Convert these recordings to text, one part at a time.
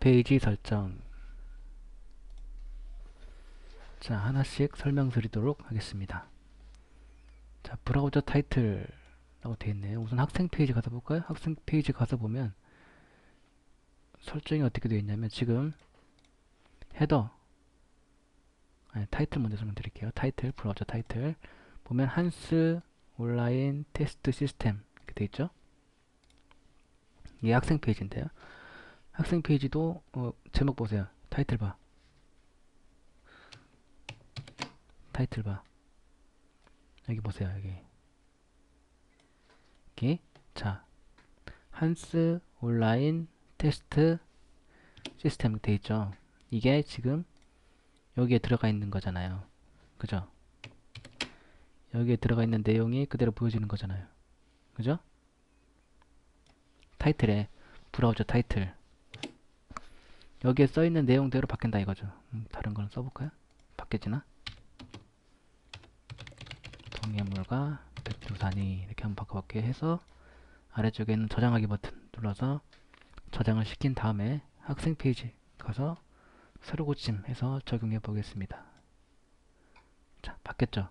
페이지 설정. 자, 하나씩 설명드리도록 하겠습니다. 자, 브라우저 타이틀라고 되어 있네요. 우선 학생 페이지 가서 볼까요? 학생 페이지 가서 보면 설정이 어떻게 되어 있냐면 지금 헤더, 아니, 타이틀 먼저 설명드릴게요. 타이틀, 브라우저 타이틀 보면 한스 온라인 테스트 시스템 이렇게 되어 있죠. 이게 학생 페이지인데요. 학생 페이지도 제목 보세요. 타이틀 봐. 타이틀 봐. 여기 보세요. 여기. 자, 한스 온라인 테스트 시스템 돼 있죠. 이게 지금 여기에 들어가 있는 거잖아요. 그죠? 여기에 들어가 있는 내용이 그대로 보여지는 거잖아요. 그죠? 타이틀에 브라우저 타이틀 여기에 써 있는 내용대로 바뀐다 이거죠. 다른 거는 써볼까요? 바뀌지나? 동해물과 백두산이 이렇게 한번 바꿔볼게 해서 아래쪽에 있는 저장하기 버튼 눌러서 저장을 시킨 다음에 학생 페이지 가서 새로 고침 해서 적용해 보겠습니다. 자, 바뀌었죠?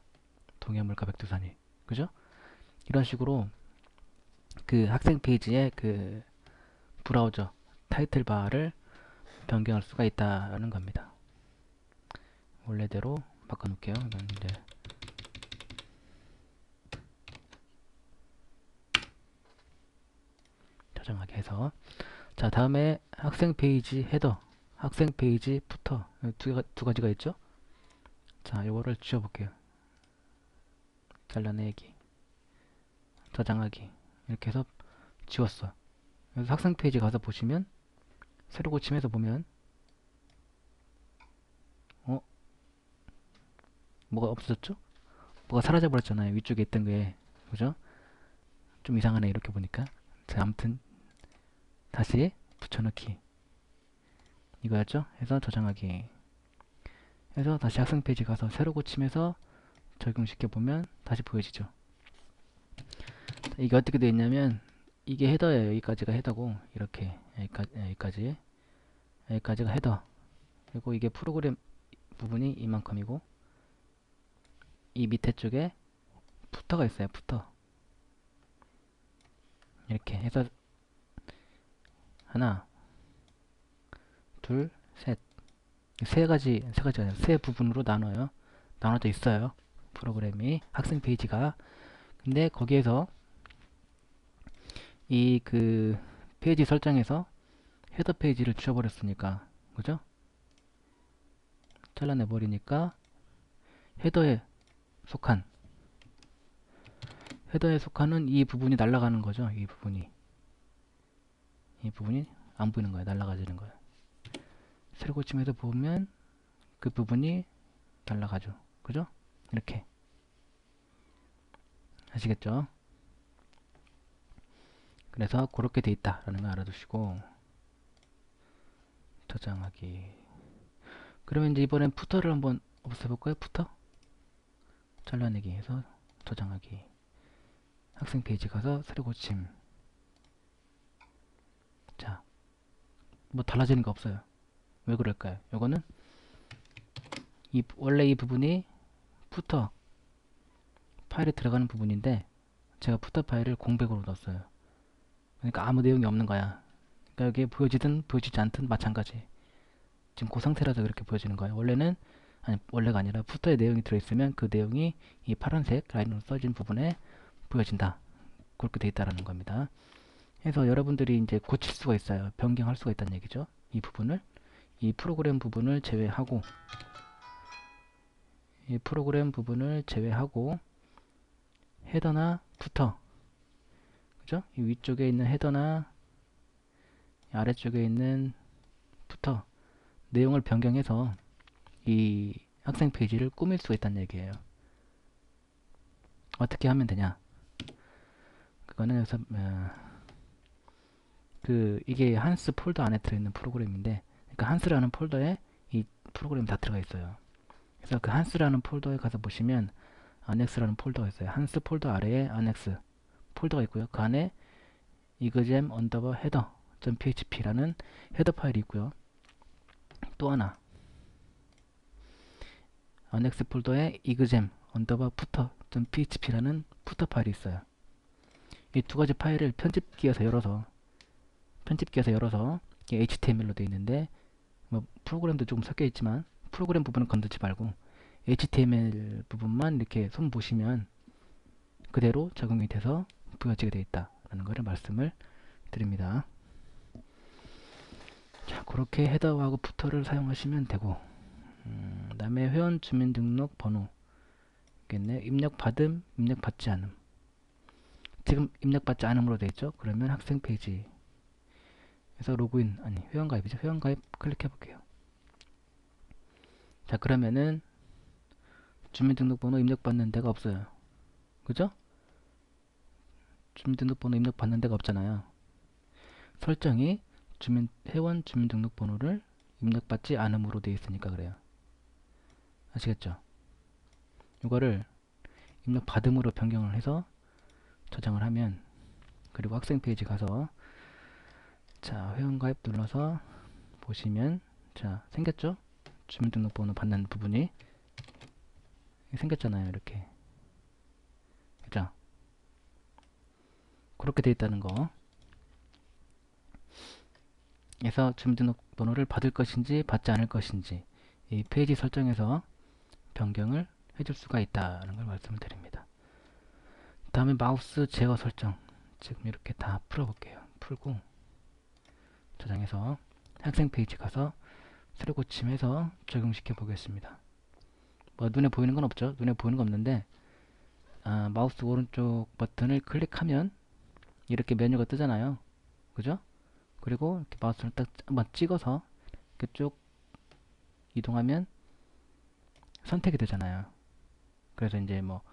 동해물과 백두산이. 그죠? 이런 식으로 그 학생 페이지의 그 브라우저 타이틀 바를 변경할 수가 있다는 겁니다. 원래대로 바꿔놓을게요. 이건 이제 저장하게 해서 자, 다음에 학생 페이지 헤더, 학생 페이지 부터 두 가지가 있죠. 자, 요거를 지워볼게요. 잘라내기, 저장하기 이렇게 해서 지웠어. 그래서 학생 페이지 가서 보시면 새로 고침해서 보면 뭐가 없어졌죠? 뭐가 사라져 버렸잖아요. 위쪽에 있던 게. 그죠? 좀 이상하네 이렇게 보니까. 자, 아무튼 다시 붙여넣기 이거였죠? 해서 저장하기 해서 다시 학생 페이지 가서 새로 고침해서 적용시켜 보면 다시 보여지죠. 자, 이게 어떻게 되어 있냐면 이게 헤더예요. 여기까지가 헤더고 이렇게 여기까지가 헤더. 그리고 이게 프로그램 부분이 이만큼이고 이 밑에 쪽에 푸터가 있어요. 푸터. 이렇게 해서 하나, 둘, 셋. 세 가지가 아니라 세 부분으로 나눠져 있어요. 프로그램이 학생 페이지가. 근데 거기에서 이 그 페이지 설정에서 헤더 페이지를 지워버렸으니까, 그죠? 잘라내 버리니까 헤더에 속한 이 부분이 날아가는 거죠. 이 부분이 안 보이는 거예요. 날아가지는 거예요. 새로 고침해서 보면 그 부분이 날아가죠. 그죠? 이렇게 아시겠죠? 그래서 그렇게 돼 있다라는 걸 알아두시고 저장하기. 그러면 이제 이번엔 푸터를 한번 없애볼까요? 푸터 잘라내기 해서 저장하기. 학생 페이지 가서 새로 고침. 자, 뭐 달라지는 거 없어요. 왜 그럴까요? 요거는 원래 이 부분이 푸터 파일에 들어가는 부분인데 제가 푸터 파일을 공백으로 넣었어요. 그러니까 아무 내용이 없는 거야. 그러니까 여기에 보여지든 보여지지 않든 마찬가지. 지금 그 상태라서 그렇게 보여지는 거예요. 원래가 아니라 푸터에 내용이 들어있으면 그 내용이 이 파란색 라인으로 써진 부분에 보여진다. 그렇게 돼 있다라는 겁니다. 그래서 여러분들이 이제 고칠 수가 있어요. 변경할 수가 있다는 얘기죠. 이 프로그램 부분을 제외하고 헤더나 푸터, 그죠? 이 위쪽에 있는 헤더나 아래쪽에 있는 푸터 내용을 변경해서 이 학생 페이지를 꾸밀 수가 있다는 얘기예요. 어떻게 하면 되냐? 그거는 여기서 이게 한스 폴더 안에 들어있는 프로그램인데, 그러니까 한스라는 폴더에 이 프로그램이 다 들어가 있어요. 그래서 그 한스라는 폴더에 가서 보시면 안엑스라는 폴더가 있어요. 한스 폴더 아래에 안엑스 폴더가 있고요. 그 안에 이그잼 언더버 헤더 .php라는 헤더 파일이 있고요. 또 하나 annex 폴더에 exam 언더바 footer.php라는 푸터 파일이 있어요. 이 두 가지 파일을 편집기에서 열어서 이게 HTML로 되어 있는데 뭐 프로그램도 조금 섞여 있지만 프로그램 부분은 건드지 말고 HTML 부분만 이렇게 손 보시면 그대로 적용이 돼서 보여지게 되어 있다라는 것을 말씀을 드립니다. 자, 그렇게 헤더하고 푸터를 사용하시면 되고, 그다음에 회원 주민등록번호 있겠네. 입력받음, 입력받지 않음. 지금 입력받지 않음으로 되어 있죠. 그러면 학생 페이지에서 로그인, 아니 회원가입이죠. 회원가입 클릭해 볼게요. 자, 그러면은 주민등록번호 입력받는 데가 없어요. 그죠? 주민등록번호 입력받는 데가 없잖아요. 설정이 회원 주민등록번호를 입력받지 않음으로 되어 있으니까 그래요. 아시겠죠? 이거를 입력받음으로 변경을 해서 저장을 하면, 그리고 학생 페이지 가서 자, 회원가입 눌러서 보시면 자, 생겼죠? 주민등록번호 받는 부분이 생겼잖아요. 이렇게. 그죠? 그렇게 되어 있다는 거. 그래서 주민등록번호를 받을 것인지 받지 않을 것인지 이 페이지 설정에서 변경을 해줄 수가 있다는 걸 말씀을 드립니다. 다음에 마우스 제어 설정, 지금 이렇게 다 풀어볼게요. 풀고 저장해서 학생 페이지 가서 새로 고침해서 적용시켜 보겠습니다. 뭐 눈에 보이는 건 없죠. 눈에 보이는 거 없는데 마우스 오른쪽 버튼을 클릭하면 이렇게 메뉴가 뜨잖아요. 그죠? 그리고 이렇게 마우스를 딱 한번 찍어서 이렇게 쭉 이동하면 선택이 되잖아요. 그래서 이제 뭐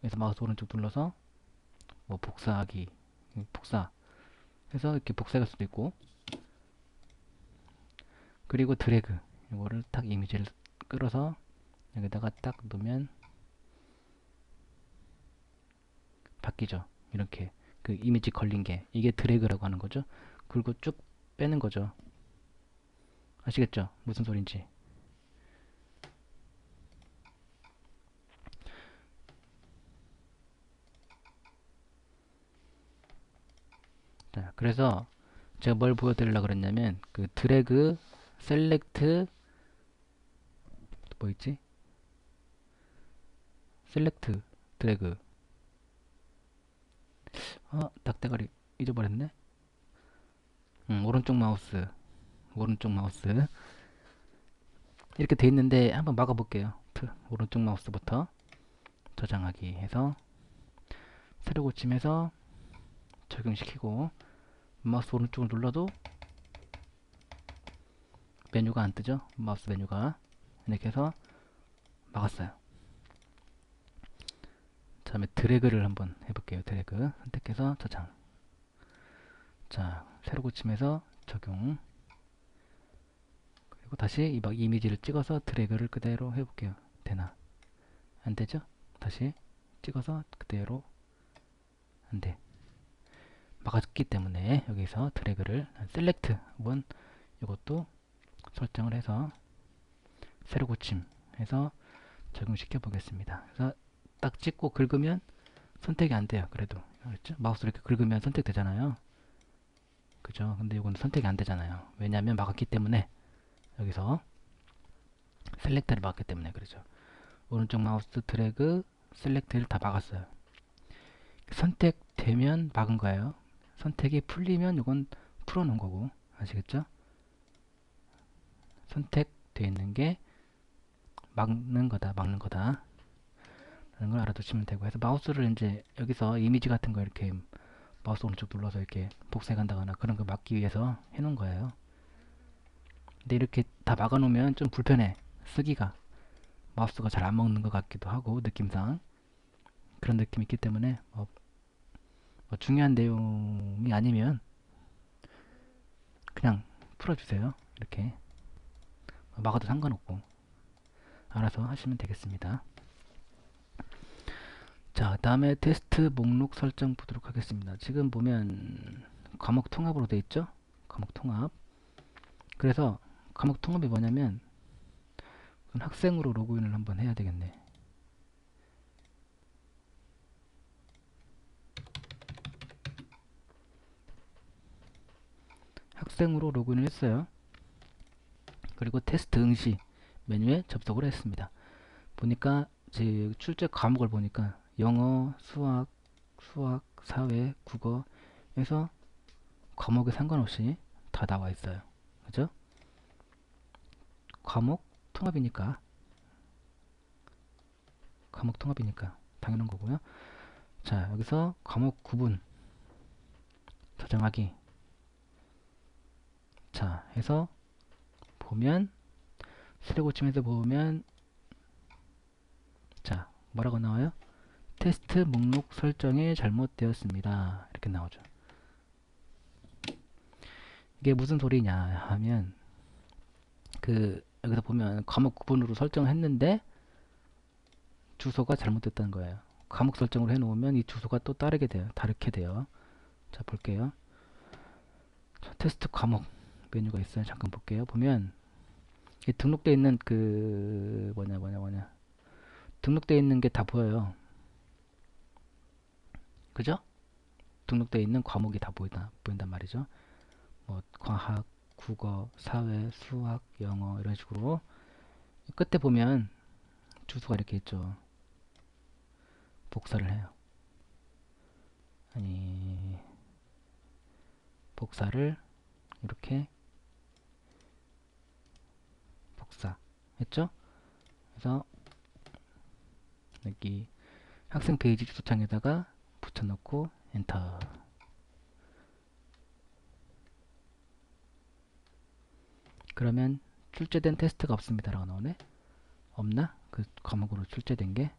여기서 마우스 오른쪽 눌러서 뭐 복사하기, 복사 해서 이렇게 복사할 수도 있고, 그리고 드래그, 이거를 딱 이미지를 끌어서 여기다가 딱 놓으면 바뀌죠. 이렇게 그 이미지 걸린 게 이게 드래그라고 하는 거죠. 그리고 쭉 빼는 거죠. 아시겠죠? 무슨 소린지. 자, 그래서 제가 뭘 보여드리려고 그랬냐면 그 드래그, 셀렉트, 뭐 있지? 셀렉트, 드래그. 닭대가리 잊어버렸네. 오른쪽 마우스, 오른쪽 마우스 이렇게 돼 있는데 한번 막아볼게요. 오른쪽 마우스부터 저장하기 해서 새로 고침해서 적용시키고, 마우스 오른쪽을 눌러도 메뉴가 안 뜨죠. 마우스 메뉴가. 이렇게 해서 막았어요. 다음에 드래그를 한번 해볼게요. 드래그 선택해서 저장. 자, 새로 고침해서 적용. 그리고 다시 이 이미지를 찍어서 드래그를 그대로 해볼게요. 되나? 안 되죠? 다시 찍어서 그대로 안 돼. 막았기 때문에 여기서 드래그를 셀렉트 한번 이것도 설정을 해서 새로 고침해서 적용시켜 보겠습니다. 그래서 딱 찍고 긁으면 선택이 안 돼요. 그래도 그렇죠? 마우스로 이렇게 긁으면 선택되잖아요. 그죠? 근데 이건 선택이 안 되잖아요. 왜냐하면 막았기 때문에, 여기서 셀렉트를 막았기 때문에 그렇죠. 오른쪽 마우스 드래그 셀렉트를 다 막았어요. 선택되면 막은 거예요. 선택이 풀리면 이건 풀어놓은 거고, 아시겠죠? 선택되어 있는 게 막는 거다, 막는 거다 라는 걸 알아두시면 되고, 해서 마우스를 이제 여기서 이미지 같은 거 이렇게 마우스 오른쪽 눌러서 이렇게 복사해 간다거나 그런 거 막기 위해서 해 놓은 거예요. 근데 이렇게 다 막아 놓으면 좀 불편해, 쓰기가. 마우스가 잘 안 먹는 것 같기도 하고, 느낌상 그런 느낌이 있기 때문에 뭐 중요한 내용이 아니면 그냥 풀어주세요. 이렇게 막아도 상관없고 알아서 하시면 되겠습니다. 자, 다음에 테스트 목록 설정 보도록 하겠습니다. 지금 보면 과목 통합으로 되어 있죠? 과목 통합. 그래서 과목 통합이 뭐냐면 학생으로 로그인을 한번 해야 되겠네. 학생으로 로그인을 했어요. 그리고 테스트 응시 메뉴에 접속을 했습니다. 보니까 제 출제 과목을 보니까 영어, 수학, 사회, 국어에서 과목에 상관없이 다 나와 있어요. 그죠? 과목 통합이니까 당연한 거고요. 자, 여기서 과목 구분 저장하기. 자, 해서 보면 수료고침에서 보면 자, 뭐라고 나와요? 테스트 목록 설정이 잘못되었습니다. 이렇게 나오죠. 이게 무슨 소리냐 하면 여기서 보면 과목 구분으로 설정했는데 주소가 잘못됐다는 거예요. 과목 설정을 해놓으면 이 주소가 또 다르게 돼요. 자, 볼게요. 자, 테스트 과목 메뉴가 있어요. 잠깐 볼게요. 보면 등록되어 있는 등록되어 있는 게 다 보여요. 그죠? 등록되어 있는 과목이 다 보인단 말이죠. 뭐 과학, 국어, 사회, 수학, 영어 이런 식으로 끝에 보면 주소가 이렇게 있죠. 복사를 해요. 아니, 복사를 이렇게 복사했죠? 그래서 여기 학생 페이지 주소창에다가 붙여넣고 엔터. 그러면 출제된 테스트가 없습니다 라고 나오네. 없나? 그 과목으로 출제된 게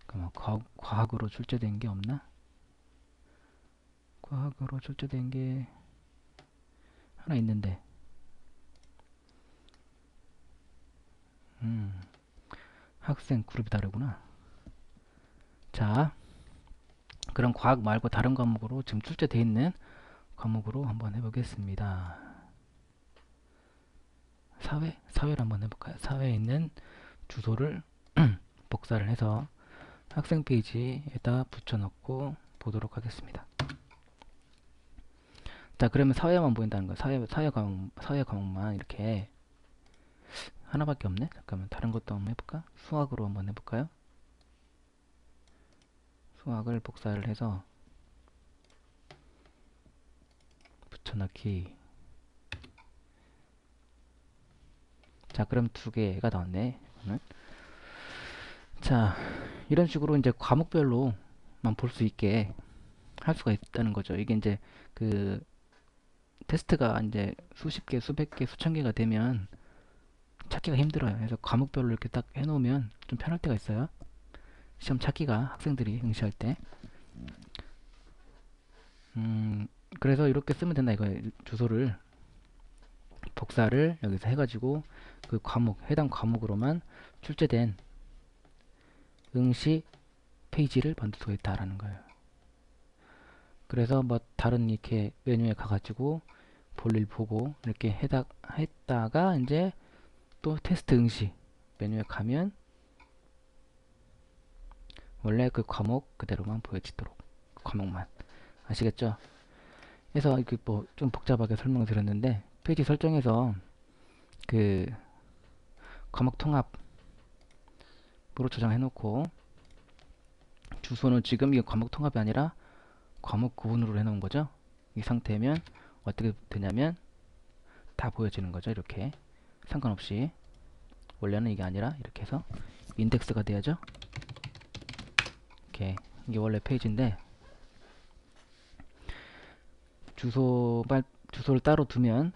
그럼 과학으로 출제된 게 없나? 과학으로 출제된 게 하나 있는데 학생 그룹이 다르구나. 자, 그럼 과학 말고 다른 과목으로 지금 출제되어 있는 과목으로 한번 해보겠습니다. 사회를 한번 해볼까요? 사회에 있는 주소를 복사를 해서 학생 페이지에다 붙여넣고 보도록 하겠습니다. 자, 그러면 사회만 보인다는 거예요. 사회 과목만 이렇게 하나밖에 없네. 잠깐만 다른 것도 한번 해볼까? 수학으로 한번 해볼까요? 수학을 복사를 해서 붙여넣기. 자, 그럼 두 개가 나왔네. 자, 이런 식으로 이제 과목별로만 볼 수 있게 할 수가 있다는 거죠. 이게 이제 그 테스트가 이제 수십 개, 수백 개, 수천 개가 되면 찾기가 힘들어요. 그래서 과목별로 이렇게 딱 해놓으면 좀 편할 때가 있어요. 시험 찾기가 학생들이 응시할 때. 그래서 이렇게 쓰면 된다 이거예요. 주소를 복사를 여기서 해가지고 그 해당 과목으로만 출제된 응시 페이지를 만들 수가 있다라는 거예요. 그래서 뭐 다른 이렇게 메뉴에 가가지고 볼일 보고 이렇게 했다가 이제 또 테스트 응시 메뉴에 가면 원래 그 과목 그대로만 보여지도록 그 과목만 아시겠죠? 그래서 이렇게 뭐 좀 복잡하게 설명을 드렸는데 페이지 설정에서 그 과목 통합으로 저장해 놓고 주소는 지금 이게 과목 통합이 아니라 과목 구분으로 해놓은 거죠. 이 상태면 어떻게 되냐면 다 보여지는 거죠. 이렇게 상관없이 원래는 이게 아니라 이렇게 해서 인덱스가 돼야죠. 이렇게 이게 원래 페이지인데 주소를 따로 두면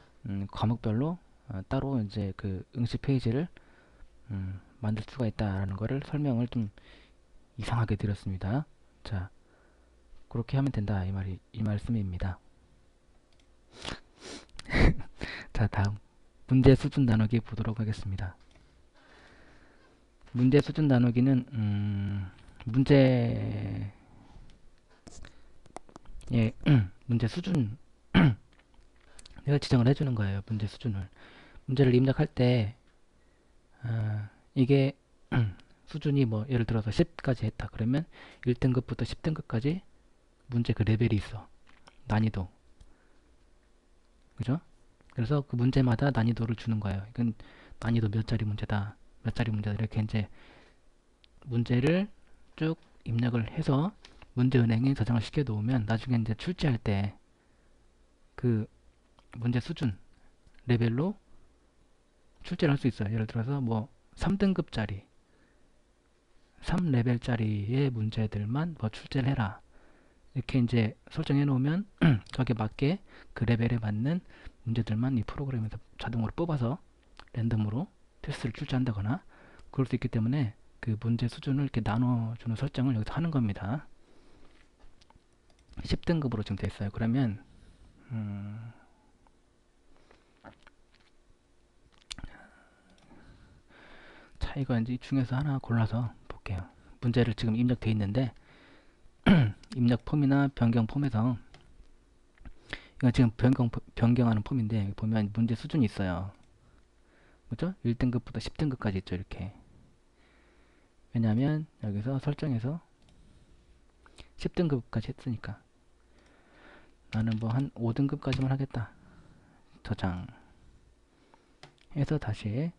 과목별로 따로 이제 그 응시 페이지를 만들 수가 있다라는 거를 설명을 좀 이상하게 드렸습니다. 자, 그렇게 하면 된다 이 말씀입니다. 자, 다음 문제 수준 나누기 보도록 하겠습니다. 문제 수준 나누기는 문제 수준 내가 지정을 해주는 거예요. 문제 수준을. 문제를 입력할 때 이게 수준이 뭐 예를 들어서 10까지 했다. 그러면 1등급부터 10등급까지 문제 그 레벨이 있어. 난이도. 그죠? 그래서 그 문제마다 난이도를 주는 거예요. 이건 난이도 몇 자리 문제다. 몇 자리 문제다. 이렇게 이제 문제를 쭉 입력을 해서 문제은행에 저장을 시켜 놓으면 나중에 이제 출제할 때 그 문제 수준 레벨로 출제를 할 수 있어요. 예를 들어서 뭐 3등급짜리 3레벨짜리의 문제들만 뭐 출제를 해라. 이렇게 이제 설정해 놓으면 거기에 맞게 그 레벨에 맞는 문제들만 이 프로그램에서 자동으로 뽑아서 랜덤으로 테스트를 출제한다거나 그럴 수 있기 때문에 그 문제 수준을 이렇게 나눠주는 설정을 여기서 하는 겁니다. 10등급으로 지금 돼 있어요. 그러면 자, 이거 이제 이 중에서 하나 골라서 볼게요. 문제를 지금 입력돼 있는데 입력 폼이나 변경 폼에서 이건 지금 변경하는 폼인데 보면 문제 수준이 있어요. 그죠? 1등급부터 10등급까지 있죠. 이렇게. 왜냐하면 여기서 설정해서 10등급까지 했으니까 나는 뭐 한 5등급까지만 하겠다. 저장 해서 다시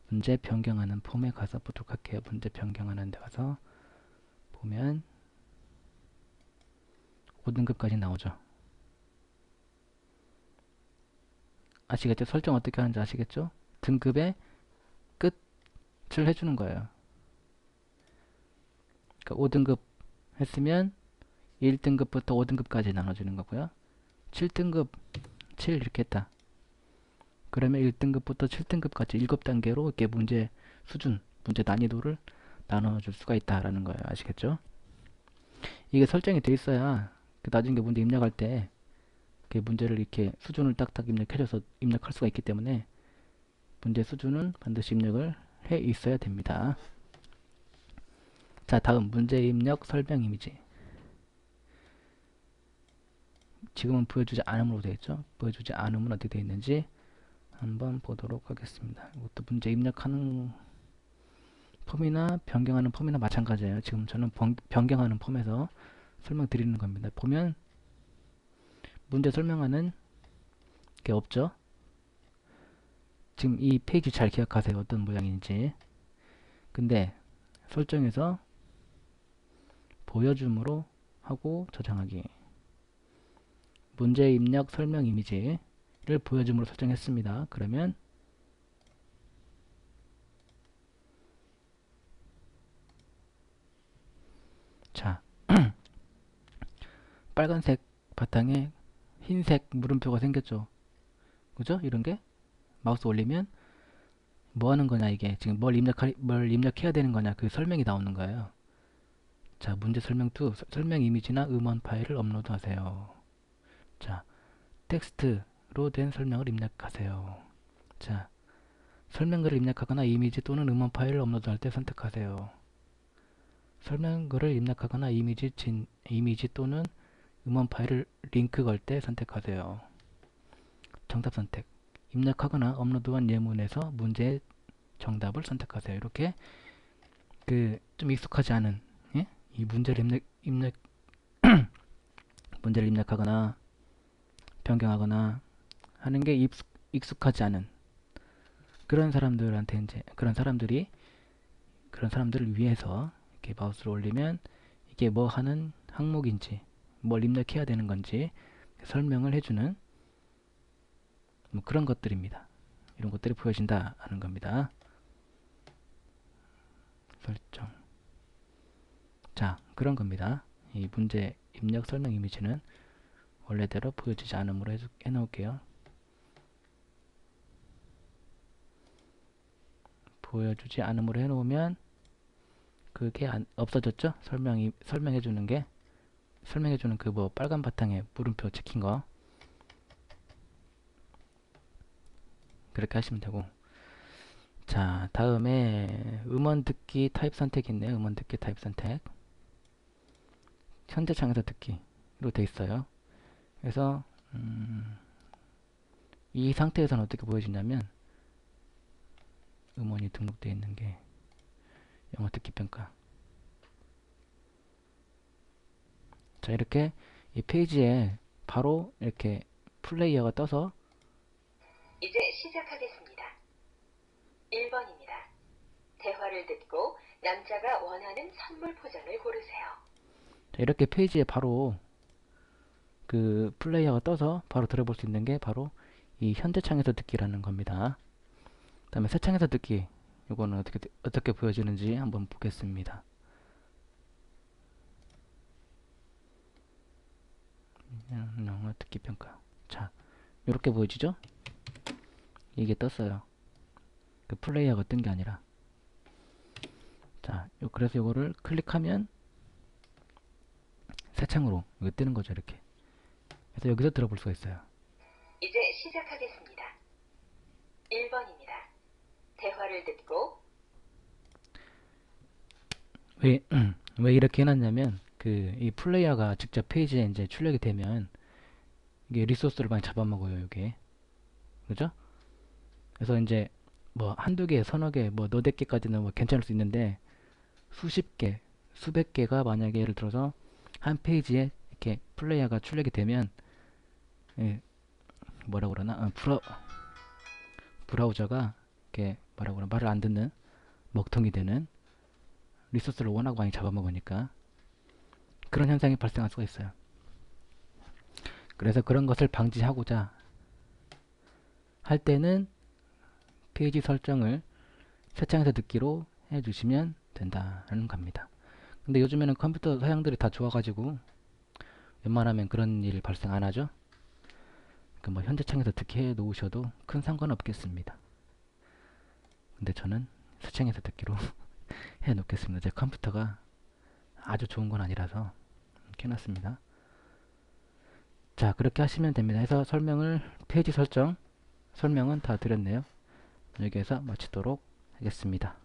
문제 변경하는 폼에 가서 보도록 할게요. 문제 변경하는 데 가서 보면 5등급까지 나오죠. 아시겠죠? 설정 어떻게 하는지 아시겠죠? 등급의 끝을 해주는 거예요. 그러니까 5등급 했으면 1등급부터 5등급까지 나눠주는 거고요. 7등급 7 이렇게 했다. 그러면 1등급부터 7등급까지 7단계로 이렇게 문제 수준, 문제 난이도를 나눠줄 수가 있다라는 거예요. 아시겠죠? 이게 설정이 돼 있어야 나중에 문제 입력할 때 문제를 이렇게 수준을 딱딱 입력해줘서 입력할 수가 있기 때문에 문제 수준은 반드시 입력을 해 있어야 됩니다. 자, 다음 문제 입력 설명 이미지. 지금은 보여주지 않음으로 되어 있죠. 보여주지 않음은 어떻게 되어 있는지 한번 보도록 하겠습니다. 이것도 문제 입력하는 폼이나 변경하는 폼이나 마찬가지예요. 지금 저는 변경하는 폼에서 설명드리는 겁니다. 보면 문제 설명하는 게 없죠. 지금 이 페이지 잘 기억하세요. 어떤 모양인지. 근데 설정에서 보여줌으로 하고 저장하기. 문제 입력 설명 이미지를 보여줌으로 설정했습니다. 그러면 자, 빨간색 바탕에 흰색 물음표가 생겼죠. 그죠? 이런 게 마우스 올리면 뭐 하는 거냐 이게 지금 뭘 입력해야 되는 거냐 그 설명이 나오는 거예요. 자, 문제 설명 2 설명 이미지나 음원 파일을 업로드 하세요. 자, 텍스트로 된 설명을 입력하세요. 자, 설명글을 입력하거나 이미지 또는 음원 파일을 업로드할 때 선택하세요. 설명글을 입력하거나 이미지 또는 음원 파일을 링크 걸 때 선택하세요. 정답 선택. 입력하거나 업로드한 예문에서 문제의 정답을 선택하세요. 이렇게 좀 익숙하지 않은 예? 이 문제를 입력하거나 변경하거나 하는 게 익숙하지 않은 그런 사람들한테 이제 그런 사람들을 위해서 이렇게 마우스를 올리면 이게 뭐 하는 항목인지 뭘 입력해야 되는 건지 설명을 해주는 뭐 그런 것들입니다. 이런 것들이 보여진다 하는 겁니다. 설정. 자, 그런 겁니다. 이 문제 입력 설명 이미지는 원래대로 보여지지 않음으로 해놓을게요. 보여주지 않음으로 해놓으면 그게 없어졌죠? 설명해주는 게 설명해주는 그 뭐 빨간 바탕에 물음표 찍힌 거 그렇게 하시면 되고 자 다음에 음원 듣기 타입 선택이 있네요. 음원 듣기 타입 선택 현재 창에서 듣기로 돼 있어요. 그래서 이 상태에서는 어떻게 보여지냐면 음원이 등록되어 있는 게 영어 듣기 평가. 자, 이렇게 이 페이지에 바로 이렇게 플레이어가 떠서 이제 시작하겠습니다. 1번입니다. 대화를 듣고 남자가 원하는 선물 포장을 고르세요. 자, 이렇게 페이지에 바로 그 플레이어가 떠서 바로 들어볼 수 있는 게 바로 이 현재 창에서 듣기라는 겁니다. 그다음에 새 창에서 듣기, 이거는 어떻게 보여지는지 한번 보겠습니다. 영어 듣기 평가. 자, 이렇게 보여지죠? 이게 떴어요. 그 플레이어가 뜬 게 아니라. 자, 그래서 이거를 클릭하면 새 창으로 이거 뜨는 거죠, 이렇게. 그래서 여기서 들어볼 수가 있어요. 이제 시작하겠습니다. 1번입니다. 대화를 듣고 왜, 왜 이렇게 해놨냐면, 이 플레이어가 직접 페이지에 이제 출력이 되면, 이게 리소스를 많이 잡아먹어요, 이게. 그죠? 그래서 이제, 뭐, 한두 개, 서너 개, 뭐, 너댓 개까지는 뭐 괜찮을 수 있는데, 수십 개, 수백 개가 만약에 예를 들어서, 한 페이지에 이렇게 플레이어가 출력이 되면, 예, 뭐라 그러나, 브라우저가, 이렇게, 뭐라 그러나, 말을 안 듣는, 먹통이 되는, 리소스를 워낙 많이 잡아먹으니까, 그런 현상이 발생할 수가 있어요. 그래서 그런 것을 방지하고자 할 때는 페이지 설정을 새 창에서 듣기로 해주시면 된다는 겁니다. 근데 요즘에는 컴퓨터 사양들이 다 좋아가지고 웬만하면 그런 일 발생 안 하죠. 그러니까 뭐 현재 창에서 듣기 해 놓으셔도 큰 상관 없겠습니다. 근데 저는 새 창에서 듣기로 해 놓겠습니다. 제 컴퓨터가 아주 좋은 건 아니라서 이렇게 해놨습니다. 자, 그렇게 하시면 됩니다. 해서 페이지 설정은 다 드렸네요. 여기에서 마치도록 하겠습니다.